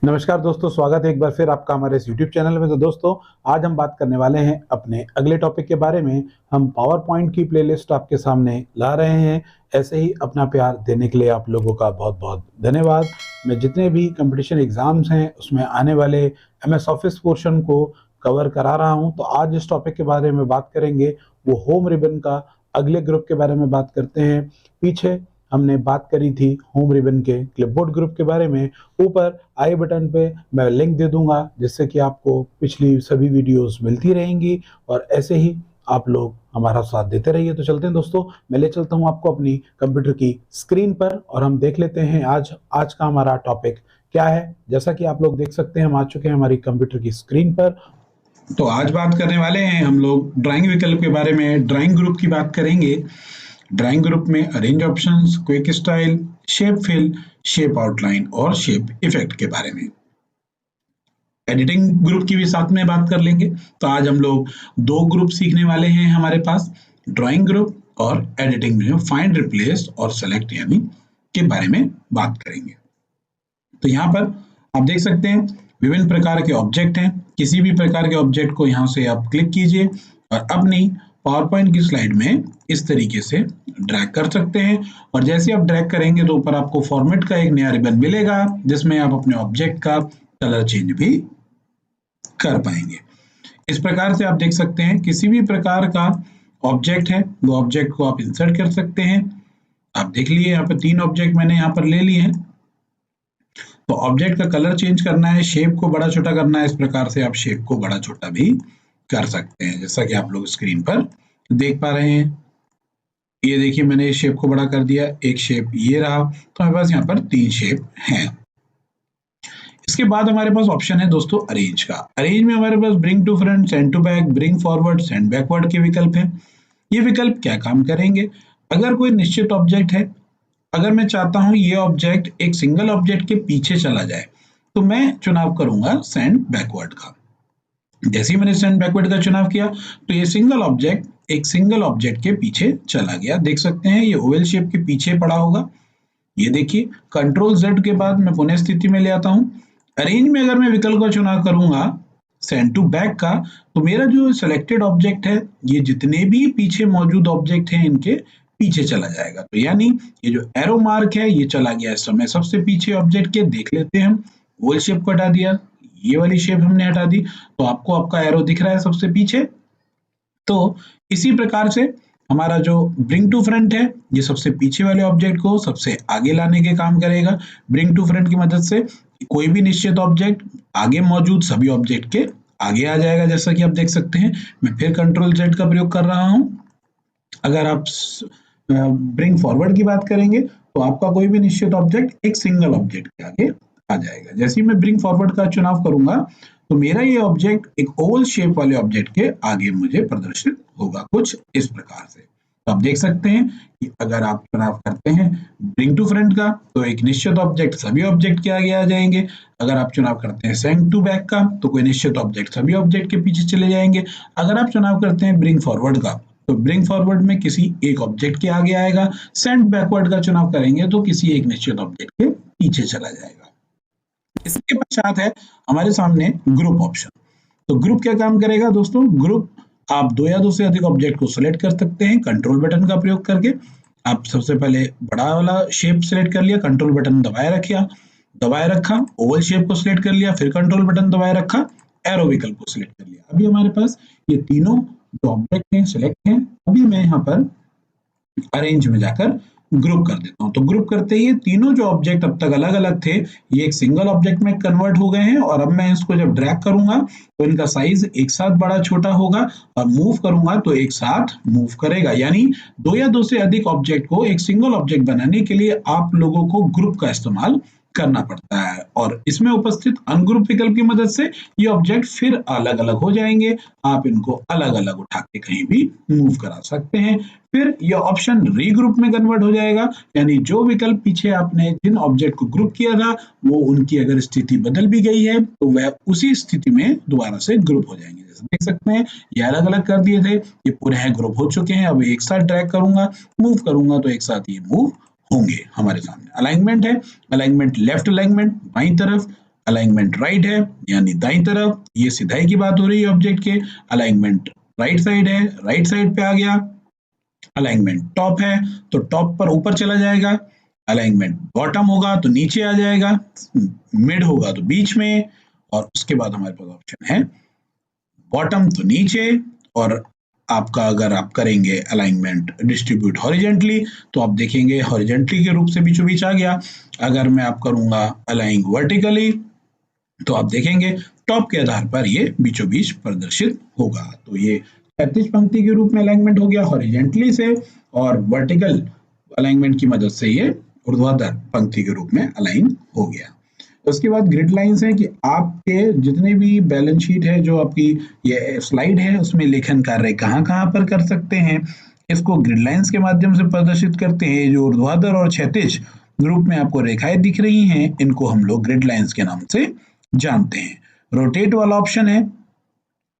नमस्कार दोस्तों, स्वागत है एक बार फिर आपका हमारे इस YouTube चैनल में। तो दोस्तों, आज हम बात करने वाले हैं अपने अगले टॉपिक के बारे में। हम पावर पॉइंट की प्लेलिस्ट आपके सामने ला रहे हैं। ऐसे ही अपना प्यार देने के लिए आप लोगों का बहुत बहुत धन्यवाद। मैं जितने भी कंपटीशन एग्जाम्स हैं उसमें आने वाले MS ऑफिस पोर्शन को कवर करा रहा हूं। तो आज इस टॉपिक के बारे में बात करेंगे, वो होम रिबन का अगले ग्रुप के बारे में बात करते हैं। पीछे हमने बात करी थी होम रिबन के क्लिपबोर्ड ग्रुप के बारे में। ऊपर आई बटन पे मैं लिंक दे दूंगा, जिससे कि आपको पिछली सभी वीडियोस मिलती रहेंगी और ऐसे ही आप लोग हमारा साथ देते रहिए। तो चलते हैं दोस्तों, मैं ले चलता हूं आपको अपनी कंप्यूटर की स्क्रीन पर और हम देख लेते हैं आज का हमारा टॉपिक क्या है। जैसा कि आप लोग देख सकते हैं, हम आ चुके हैं हमारी कंप्यूटर की स्क्रीन पर। तो आज बात करने वाले हैं हम लोग ड्राइंग विकल्प के बारे में। ड्राइंग ग्रुप की बात करेंगे। ड्राइंग ग्रुप में arrange options, quick style, shape fill, shape outline और शेप इफेक्ट के बारे में। एडिटिंग ग्रुप की भी साथ में बात कर लेंगे। तो आज हम लोग दो ग्रुप सीखने वाले हैं हमारे पास, ड्राइंग ग्रुप और एडिटिंग में फाइंड, रिप्लेस और सेलेक्ट यानी के बारे में बात करेंगे। तो यहाँ पर आप देख सकते हैं विभिन्न प्रकार के ऑब्जेक्ट हैं। किसी भी प्रकार के ऑब्जेक्ट को यहाँ से आप क्लिक कीजिए और अपनी पावर पॉइंट की स्लाइड में इस तरीके से ड्रैग कर सकते हैं। और जैसे आप ड्रैग करेंगे तो ऊपर आपको फॉर्मेट का एक नया रिबन मिलेगा, जिसमें आप अपने ऑब्जेक्ट का कलर चेंज भी कर पाएंगे। इस प्रकार से आप देख सकते हैं किसी भी प्रकार का ऑब्जेक्ट है, वो ऑब्जेक्ट को आप इंसर्ट कर सकते हैं। आप देख लिए यहाँ पर 3 ऑब्जेक्ट मैंने यहाँ पर ले लिए हैं। तो ऑब्जेक्ट का कलर चेंज करना है, शेप को बड़ा छोटा करना है, इस प्रकार से आप शेप को बड़ा छोटा भी कर सकते हैं, जैसा कि आप लोग स्क्रीन पर देख पा रहे हैं। ये देखिए, मैंने इस शेप को बड़ा कर दिया। एक शेप ये रहा। तो हमारे पास यहाँ पर 3 शेप हैं। इसके बाद हमारे पास ऑप्शन है दोस्तों अरेंज का। अरेंज में हमारे पास bring to front, send to back, bring forward, send backward के विकल्प हैं। ये विकल्प क्या काम करेंगे? अगर कोई निश्चित ऑब्जेक्ट है, अगर मैं चाहता हूं ये ऑब्जेक्ट एक सिंगल ऑब्जेक्ट के पीछे चला जाए, तो मैं चुनाव करूंगा सेंड बैकवर्ड का। जैसे ही मैंने सेंड बैकवर्ड का चुनाव किया तो ये सिंगल ऑब्जेक्ट एक सिंगल ऑब्जेक्ट के पीछे चला गया। देख सकते हैं ये ओवल शेप के पीछे पड़ा होगा। ये देखिए, कंट्रोल Z के बाद मैं पुनः स्थिति में ले आता हूं। अरेंज में अगर मैं विकल्प का चुनाव करूंगा सेंड टू बैक का, तो मेरा जो सिलेक्टेड ऑब्जेक्ट है, ये जितने भी पीछे मौजूद ऑब्जेक्ट हैं इनके पीछे चला जाएगा। तो यानी ये जो एरो मार्क है ये चला गया इस समय सबसे पीछे ऑब्जेक्ट के। देख लेते हैं, हम ओवल शेप को हटा दिया, ये वाली शेप हमने हटा दी, तो आपको आपका एरो दिख रहा है सबसे पीछे। तो इसी प्रकार से हमारा जो ब्रिंग टू फ्रंट है, ये सबसे पीछे वाले ऑब्जेक्ट को सबसे आगे लाने के काम करेगा। ब्रिंग टू फ्रंट की मदद से कोई भी निश्चित ऑब्जेक्ट आगे मौजूद सभी ऑब्जेक्ट के आगे आ जाएगा, जैसा कि आप देख सकते हैं। मैं फिर कंट्रोल Z का प्रयोग कर रहा हूं। अगर आप ब्रिंग फॉरवर्ड की बात करेंगे तो आपका कोई भी निश्चित ऑब्जेक्ट एक सिंगल ऑब्जेक्ट के आगे आ जाएगा। जैसे ही मैं ब्रिंग फॉरवर्ड का चुनाव करूंगा तो मेरा ये ऑब्जेक्ट एक ओवल शेप वाले ऑब्जेक्ट के आगे मुझे प्रदर्शित होगा, कुछ इस प्रकार से। तो आप देख सकते हैं कि अगर आप चुनाव करते हैं ब्रिंग टू फ्रंट का तो एक निश्चित ऑब्जेक्ट सभी ऑब्जेक्ट के आगे आ जाएंगे। अगर आप चुनाव करते हैं सेंड टू बैक का तो कोई निश्चित ऑब्जेक्ट सभी ऑब्जेक्ट के पीछे चले जाएंगे। अगर आप चुनाव करते हैं ब्रिंग फॉरवर्ड का तो ब्रिंग फॉरवर्ड में किसी एक ऑब्जेक्ट के आगे आएगा। सेंड बैकवर्ड का चुनाव करेंगे तो किसी एक निश्चित ऑब्जेक्ट के पीछे चला जाएगा। इसके पश्चात है हमारे सामने ग्रुप ऑप्शन। तो ग्रुप क्या काम करेगा दोस्तों? ग्रुप आप 2 या 2 से अधिक ऑब्जेक्ट को सिलेक्ट कर सकते हैं कंट्रोल बटन का प्रयोग करके। आप सबसे पहले बड़ा वाला शेप सिलेक्ट कर लिया, कंट्रोल बटन दबाए रखा, ओवल शेप को सिलेक्ट कर लिया, फिर कंट्रोल बटन दबाए रखा, एरो विकल्प को सिलेक्ट कर लिया। अभी हमारे पास ये तीनों जो ऑब्जेक्ट हैं सिलेक्ट हैं। अभी मैं यहाँ पर अरेंज में जाकर ग्रुप कर देता हूं। तो ग्रुप करते ही तीनों जो ऑब्जेक्ट अब तक अलग अलग थे, ये एक सिंगल ऑब्जेक्ट में कन्वर्ट हो गए हैं। और अब मैं इसको जब ड्रैग करूंगा तो इनका साइज एक साथ बड़ा छोटा होगा और मूव करूंगा तो एक साथ मूव करेगा। यानी 2 या 2 से अधिक ऑब्जेक्ट को एक सिंगल ऑब्जेक्ट बनाने के लिए आप लोगों को ग्रुप का इस्तेमाल करना पड़ता है। और इसमें उपस्थित अनग्रुप विकल्प की मदद से ये ऑब्जेक्ट फिर अलग अलग हो जाएंगे। आप इनको अलग अलग उठा के कहीं भी मूव करा सकते हैं। फिर यह ऑप्शन रीग्रुप में कन्वर्ट हो जाएगा। यानी जो विकल्प पीछे आपने जिन ऑब्जेक्ट को ग्रुप किया था, वो उनकी अगर स्थिति बदल भी गई है तो वह उसी स्थिति में दोबारा से ग्रुप हो जाएंगे। जैसे देख सकते हैं ये अलग अलग कर दिए थे, ये पूरे ग्रुप हो चुके हैं। अब एक साथ ड्रैग करूंगा, मूव करूंगा तो एक साथ ये मूव होंगे हमारे सामने। अलाइनमेंट है, अलाइनमेंट लेफ्ट अलाइनमेंट बाईं तरफ, अलाइनमेंट राइट है यानी दाईं तरफ, ये सिधाई की बात हो रही है ऑब्जेक्ट के। अलाइनमेंट राइट साइड है, राइट साइड पे आ गया। अलाइनमेंट टॉप है तो टॉप पर ऊपर चला जाएगा। अलाइनमेंट बॉटम होगा तो नीचे आ जाएगा। मिड होगा तो बीच में, और उसके बाद हमारे पास ऑप्शन है बॉटम तो नीचे, और आपका अगर आप करेंगे अलाइनमेंट डिस्ट्रीब्यूट हॉरिजेंटली तो आप देखेंगे हॉरिजेंटली के रूप से बीचों बीच आ गया। अगर मैं आप करूंगा अलाइन वर्टिकली तो आप देखेंगे टॉप के आधार पर ये बीचों बीच प्रदर्शित होगा। तो ये क्षैतिज पंक्ति के रूप में अलाइनमेंट हो गया हॉरिजेंटली से, और वर्टिकल अलाइनमेंट की मदद से ये ऊर्ध्वाधर पंक्ति के रूप में अलाइन हो गया। उसके बाद ग्रिड लाइंस है कि आपके जितने भी बैलेंस शीट है, जो आपकी ये स्लाइड है, उसमें लेखन कार्य कहाँ कहाँ पर कर सकते हैं, इसको ग्रिड लाइंस के माध्यम से प्रदर्शित करते हैं। जो ऊर्ध्वाधर और क्षैतिज रूप में आपको रेखाएं दिख रही हैं, इनको हम लोग ग्रिड लाइंस के नाम से जानते हैं। रोटेट वाला ऑप्शन है,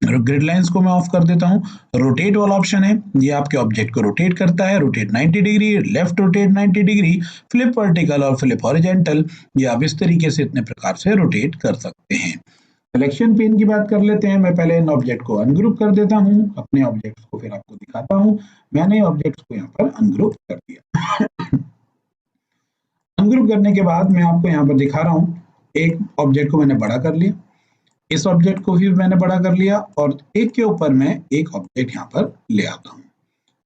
ग्रिड लाइंस को मैं ऑफ कर देता हूं। रोटेट वाला ऑप्शन है, ये आपके ऑब्जेक्ट को रोटेट करता है। Rotate 90 degree, left rotate 90 degree, flip vertical और फ्लिप हॉरिजेंटल, ये आप इस तरीके से इतने प्रकार से रोटेट कर सकते हैं। सिलेक्शन पेन की बात कर लेते हैं। मैं पहले इन ऑब्जेक्ट को अनग्रुप कर देता हूं, अपने ऑब्जेक्ट्स को फिर आपको दिखाता हूं। मैंने ऑब्जेक्ट्स को यहाँ पर अनग्रुप कर दिया। अनग्रुप करने के बाद मैं आपको यहाँ पर दिखा रहा हूँ, एक ऑब्जेक्ट को मैंने बड़ा कर लिया, इस ऑब्जेक्ट को भी मैंने बड़ा कर लिया, और एक के ऊपर मैं एक ऑब्जेक्ट यहाँ पर ले आता हूँ,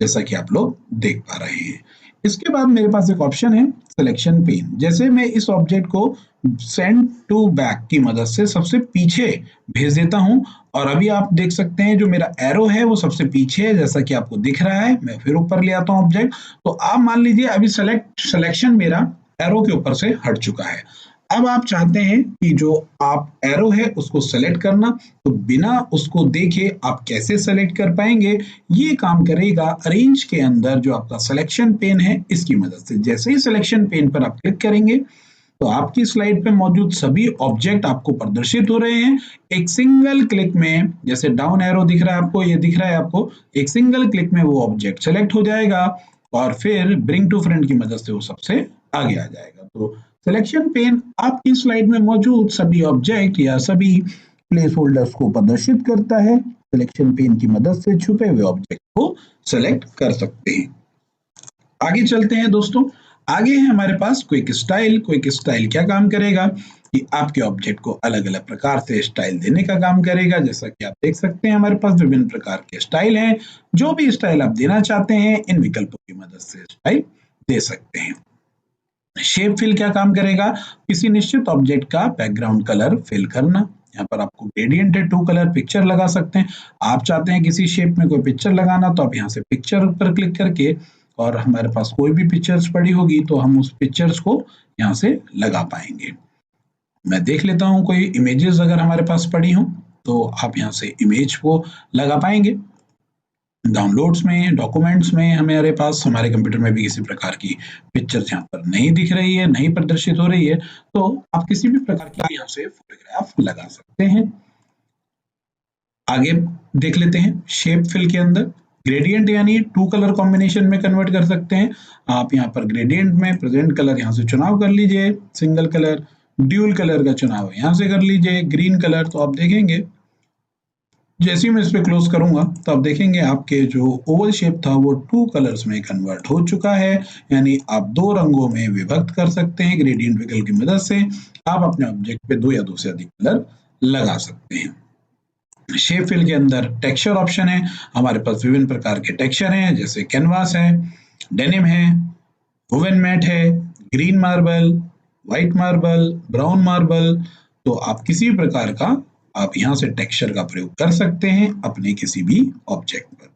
जैसा कि आप लोग देख पा रहे हैं। इसके बाद मेरे पास एक ऑप्शन है सिलेक्शन पेन। जैसे मैं इस ऑब्जेक्ट को सेंड टू बैक की मदद से सबसे पीछे भेज देता हूं, और अभी आप देख सकते हैं जो मेरा एरो है वो सबसे पीछे है, जैसा कि आपको दिख रहा है। मैं फिर ऊपर ले आता हूं ऑब्जेक्ट, तो आप मान लीजिए अभी सिलेक्शन मेरा एरो के ऊपर से हट चुका है। अब आप चाहते हैं कि जो आप एरो है उसको सेलेक्ट करना, तो बिना उसको देखे आप कैसे सेलेक्ट कर पाएंगे, ये काम करेगा अरेंज के अंदर जो आपका सिलेक्शन पेन है, इसकी मदद से। जैसे ही सिलेक्शन पेन पर आप क्लिक करेंगे तो आपकी स्लाइड पे मौजूद सभी ऑब्जेक्ट आपको प्रदर्शित हो रहे हैं। एक सिंगल क्लिक में, जैसे डाउन एरो दिख रहा है आपको, ये दिख रहा है आपको, एक सिंगल क्लिक में वो ऑब्जेक्ट सेलेक्ट हो जाएगा, और फिर ब्रिंग टू फ्रंट की मदद से वो सबसे आगे आ जाएगा। तो सिलेक्शन पेन आपकी स्लाइड में मौजूद सभी ऑब्जेक्ट या सभी प्लेस होल्डर्स को प्रदर्शित करता है। सिलेक्शन पेन की मदद से छुपे हुए ऑब्जेक्ट को सेलेक्ट कर सकते हैं। आगे चलते हैं दोस्तों। आगे है हमारे पास क्विक स्टाइल। क्विक स्टाइल क्या काम करेगा कि आपके ऑब्जेक्ट को अलग अलग प्रकार से स्टाइल देने का काम करेगा। जैसा कि आप देख सकते हैं हमारे पास विभिन्न प्रकार के स्टाइल हैं। जो भी स्टाइल आप देना चाहते हैं इन विकल्पों की मदद से स्टाइल दे सकते हैं। शेप फिल क्या काम करेगा, किसी निश्चित ऑब्जेक्ट का बैकग्राउंड कलर फिल करना। यहाँ पर आपको ग्रेडियंट है, 2 कलर पिक्चर लगा सकते हैं। आप चाहते हैं किसी शेप में कोई पिक्चर लगाना, तो आप यहाँ से पिक्चर पर क्लिक करके, और हमारे पास कोई भी पिक्चर्स पड़ी होगी तो हम उस पिक्चर्स को यहाँ से लगा पाएंगे। मैं देख लेता हूँ कोई इमेजेस अगर हमारे पास पड़ी हो तो आप यहाँ से इमेज को लगा पाएंगे। डाउनलोड्स में, डॉक्यूमेंट्स में हमारे पास, हमारे कंप्यूटर में भी किसी प्रकार की पिक्चर्स यहाँ पर नहीं दिख रही है, नहीं प्रदर्शित हो रही है, तो आप किसी भी प्रकार की यहाँ से फोटोग्राफ लगा सकते हैं। आगे देख लेते हैं शेप फिल के अंदर ग्रेडियंट यानी 2 कलर कॉम्बिनेशन में कन्वर्ट कर सकते हैं। आप यहाँ पर ग्रेडियंट में प्रेजेंट कलर यहाँ से चुनाव कर लीजिए, सिंगल कलर, ड्यूल कलर का चुनाव यहाँ से कर लीजिए, ग्रीन कलर। तो आप देखेंगे जैसे ही मैं इस पे क्लोज करूंगा तो आप देखेंगे आपके जो ओवल शेप था वो 2 कलर्स में कन्वर्ट हो चुका है, यानी आप 2 रंगों में विभक्त कर सकते हैं। ग्रेडियंट विकल्प की मदद से आप अपने ऑब्जेक्ट पे 2 या 2 से अधिक कलर लगा सकते हैं। शेप फिल के अंदर टेक्सचर ऑप्शन है। हमारे पास विभिन्न प्रकार के टेक्सचर हैं, जैसे कैनवास है, डेनिम है, वुवन मैट है, green marble, white marble, brown marble. तो आप किसी भी प्रकार का आप यहाँ से टेक्सचर का प्रयोग कर सकते हैं अपने किसी भी ऑब्जेक्ट पर।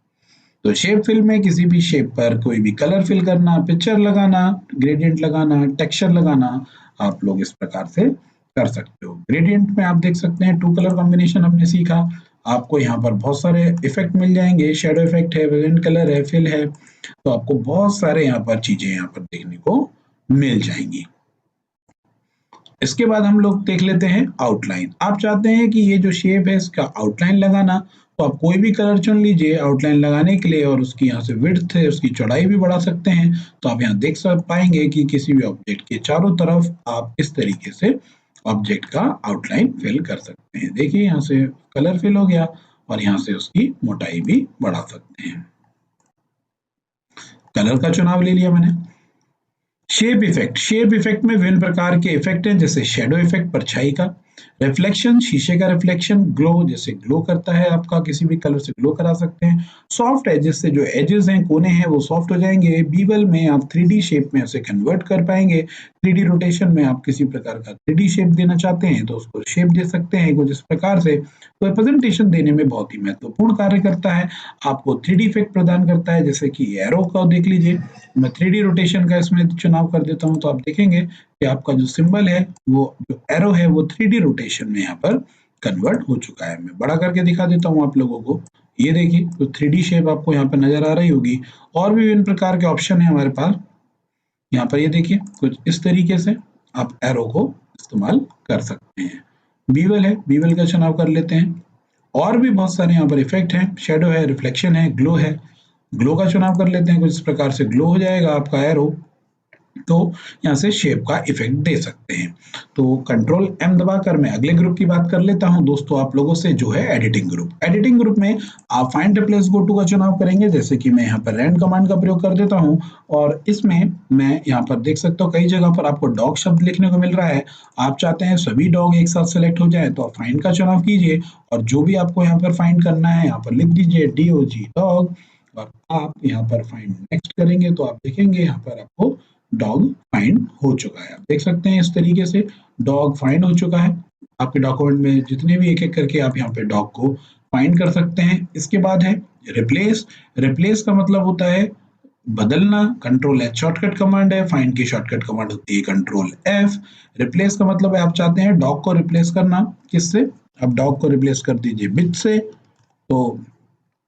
तो शेप फिल में किसी भी शेप पर कोई भी कलर फिल करना, पिक्चर लगाना, ग्रेडियंट लगाना, टेक्सचर लगाना, आप लोग इस प्रकार से कर सकते हो। ग्रेडियंट में आप देख सकते हैं 2 कलर कॉम्बिनेशन हमने सीखा। आपको यहाँ पर बहुत सारे इफेक्ट मिल जाएंगे, शेडो इफेक्ट है, वेरिएंट कलर है, फिल है, तो आपको बहुत सारे यहाँ पर चीजें यहाँ पर देखने को मिल जाएंगी। इसके बाद हम लोग देख लेते हैं आउटलाइन। आप चाहते हैं कि ये जो शेप है इसका आउटलाइन लगाना, तो आप कोई भी कलर चुन लीजिए आउटलाइन लगाने के लिए, और उसकी यहाँ से विड्थ है, उसकी चौड़ाई भी बढ़ा सकते हैं। तो आप यहाँ देख पाएंगे कि किसी भी ऑब्जेक्ट के चारों तरफ आप इस तरीके से ऑब्जेक्ट का आउटलाइन फिल कर सकते हैं। देखिए यहाँ से कलर फिल हो गया और यहाँ से उसकी मोटाई भी बढ़ा सकते हैं। कलर का चुनाव ले लिया मैंने। शेप इफेक्ट में विभिन्न प्रकार के इफेक्ट हैं, जैसे शेडो इफेक्ट परछाई का, रिफ्लेक्शन शीशे का रिफ्लेक्शन, ग्लो जैसे ग्लो करता है आपका, किसी भी कलर से ग्लो करा सकते हैं। सॉफ्ट एजेस से जो एजेस हैं कोने हैं वो सॉफ्ट हो जाएंगे। बीवल में आप 3D शेप में उसे कन्वर्ट कर पाएंगे। 3D रोटेशन में आप किसी प्रकार का 3D शेप देना चाहते हैं तो उसको शेप दे सकते हैं कुछ इस प्रकार से। तो रिप्रेजेंटेशन देने में बहुत ही महत्वपूर्ण कार्य करता है। आपको 3D इफेक्ट प्रदान करता है, जैसे कि एरो का देख लीजिए, मैं 3D रोटेशन का इसमें चुनाव कर देता हूं तो आप देखेंगे कि आपका जो सिंबल है वो जो एरो है वो 3D रोटेशन में यहाँ पर कन्वर्ट हो चुका है। मैं बड़ा करके दिखा देता हूँ आप लोगों को। ये देखिए तो 3D शेप आपको यहाँ पर नजर आ रही होगी। और भी विभिन्न प्रकार के ऑप्शन है हमारे पास। यहाँ पर ये देखिए कुछ इस तरीके से आप एरो को इस्तेमाल कर सकते हैं। बीवल है, बीवल का चुनाव कर लेते हैं। और भी बहुत सारे यहाँ पर इफेक्ट हैं, शेडो है, रिफ्लेक्शन है, ग्लो है। ग्लो का चुनाव कर लेते हैं, कुछ इस प्रकार से ग्लो हो जाएगा आपका एरो। तो यहाँ से शेप का इफेक्ट दे सकते हैं। तो कंट्रोल M दबाकर मैं अगले ग्रुप की बात कर लेता हूं दोस्तों आप लोगों से, जो है एडिटिंग ग्रुप। एडिटिंग ग्रुप में आप फाइंड रिप्लेस गो टू का चुनाव करेंगे, जैसे कि मैं यहाँ पर रैंड कमांड का प्रयोग कर देता हूं और इसमें मैं यहाँ पर देख सकता हूँ कई जगह पर आपको डॉग शब्द लिखने को मिल रहा है। आप चाहते हैं सभी डॉग एक साथ सेलेक्ट हो जाए तो आप फाइंड का चुनाव कीजिए और जो भी आपको यहाँ पर फाइंड करना है यहाँ पर लिख दीजिए DOG डॉग और आप यहाँ पर फाइंड नेक्स्ट करेंगे तो आप देखेंगे यहाँ पर आपको डॉग फाइंड हो चुका है। आप देख सकते हैं इस तरीके से डॉग फाइंड हो चुका है। आपके डॉक्यूमेंट में जितने भी एक एक करके आप यहाँ पे डॉग को फाइंड कर सकते हैं। इसके बाद है रिप्लेस। रिप्लेस का मतलब होता है बदलना। कंट्रोल H शॉर्टकट कमांड है, फाइंड की शॉर्टकट कमांड होती है कंट्रोल F। रिप्लेस का मतलब है आप चाहते हैं डॉग को रिप्लेस करना, किससे? आप डॉग को रिप्लेस कर दीजिए बिच से। तो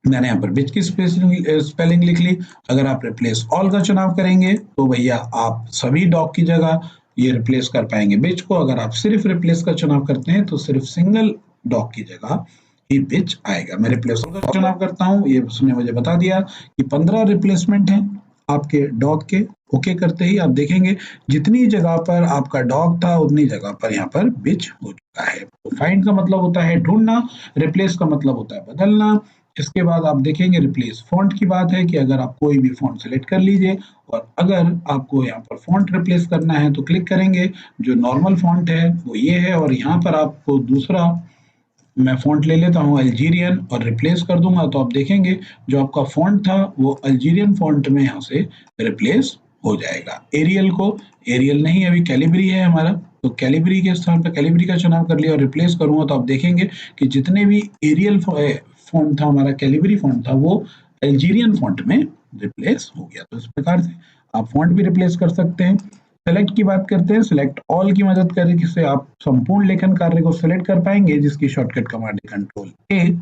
मैंने यहाँ पर बिच की स्पेलिंग लिख ली। अगर आप रिप्लेस ऑल का चुनाव करेंगे तो भैया आप सभी डॉग की जगह ये रिप्लेस कर पाएंगे बिच को। अगर आप सिर्फ रिप्लेस का चुनाव करते हैं तो सिर्फ सिंगल डॉग की जगह ही बिच आएगा। मैं रिप्लेस ऑल का चुनाव करता हूँ, ये उसने मुझे बता दिया कि 15 रिप्लेसमेंट हैं आपके डॉग के। ओके करते ही आप देखेंगे जितनी जगह पर आपका डॉग था उतनी जगह पर यहाँ पर बिच हो चुका है। तो फाइंड का मतलब होता है ढूंढना, रिप्लेस का मतलब होता है बदलना। इसके बाद आप देखेंगे रिप्लेस फॉन्ट की बात है कि अगर आप कोई भी फॉन्ट सेलेक्ट कर लीजिए और अगर आपको यहाँ पर फॉन्ट रिप्लेस करना है तो क्लिक करेंगे। जो नॉर्मल फॉन्ट है वो ये है और यहाँ पर आपको दूसरा मैं फॉन्ट ले लेता हूँ अल्जीरियन और रिप्लेस कर दूंगा तो आप देखेंगे जो आपका फॉन्ट था वो अल्जीरियन फॉन्ट में यहाँ से रिप्लेस हो जाएगा। एरियल नहीं, अभी कैलिब्री है हमारा, तो कैलिब्री के स्थान पर कैलिब्री का चुनाव कर लिया और रिप्लेस करूंगा तो आप देखेंगे कि जितने भी एरियल फॉन्ट था हमारा, कैलिब्री फॉन्ट था, वो अल्जीरियन फॉन्ट में रिप्लेस हो गया। तो इस प्रकार से आप फॉन्ट भी रिप्लेस कर सकते हैं। सेलेक्ट की बात करते हैं। सेलेक्ट ऑल की मदद करके से आप संपूर्ण लेखन कार्य को सेलेक्ट कर पाएंगे, जिसकी शॉर्टकट कमांड है कंट्रोल A।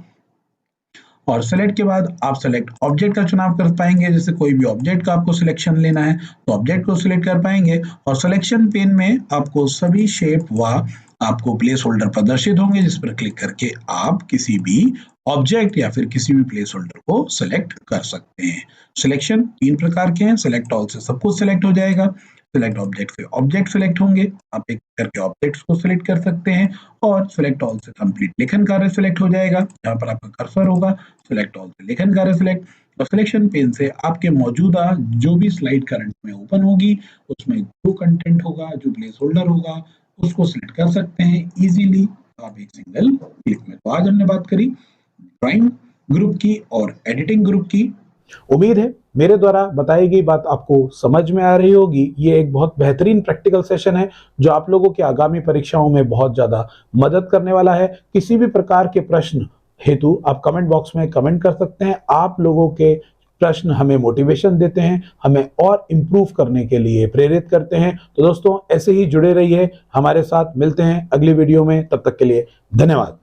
और सेलेक्ट के बाद आप सेलेक्ट ऑब्जेक्ट का चुनाव कर पाएंगे, जैसे कोई भी ऑब्जेक्ट का आपको सिलेक्शन लेना है तो ऑब्जेक्ट को सिलेक्ट कर पाएंगे। और सिलेक्शन पेन में आपको सभी शेप व आपको प्लेस होल्डर प्रदर्शित होंगे, जिस पर क्लिक करके आप किसी भी ऑब्जेक्ट या फिर किसी भी प्लेस होल्डर को सिलेक्ट कर सकते हैं। सिलेक्शन 3 प्रकार के हैं। सिलेक्ट ऑल से सब कुछ सिलेक्ट हो जाएगा। सिलेक्ट ऑब्जेक्ट से ऑब्जेक्ट सिलेक्ट होंगे, आप एक करके ऑब्जेक्ट्स को सिलेक्ट कर सकते हैं। और सिलेक्ट ऑल से कंप्लीट लेखन कार्य सिलेक्ट हो जाएगा, यहाँ पर आपका कर्सर होगा। सिलेक्ट ऑल से लेखन कार्य सिलेक्ट और सिलेक्शन पेन से आपके मौजूदा जो भी स्लाइड करंट में ओपन होगी उसमें जो कंटेंट होगा, जो प्लेस होल्डर होगा, उसको सिलेक्ट कर सकते हैं इजीली आप एक सिंगल क्लिक में। तो आज हमने बात करी ड्राइंग ग्रुप की और एडिटिंग ग्रुप की। उम्मीद है मेरे द्वारा बताई गई बात आपको समझ में आ रही होगी। ये एक बहुत बेहतरीन प्रैक्टिकल सेशन है जो आप लोगों की आगामी परीक्षाओं में बहुत ज्यादा मदद करने वाला है। किसी भी प्रकार के प्रश्न हेतु आप कमेंट बॉक्स में कमेंट कर सकते हैं। आप लोगों के प्रश्न हमें मोटिवेशन देते हैं, हमें और इम्प्रूव करने के लिए प्रेरित करते हैं। तो दोस्तों ऐसे ही जुड़े रहिए हमारे साथ। मिलते हैं अगली वीडियो में, तब तक के लिए धन्यवाद।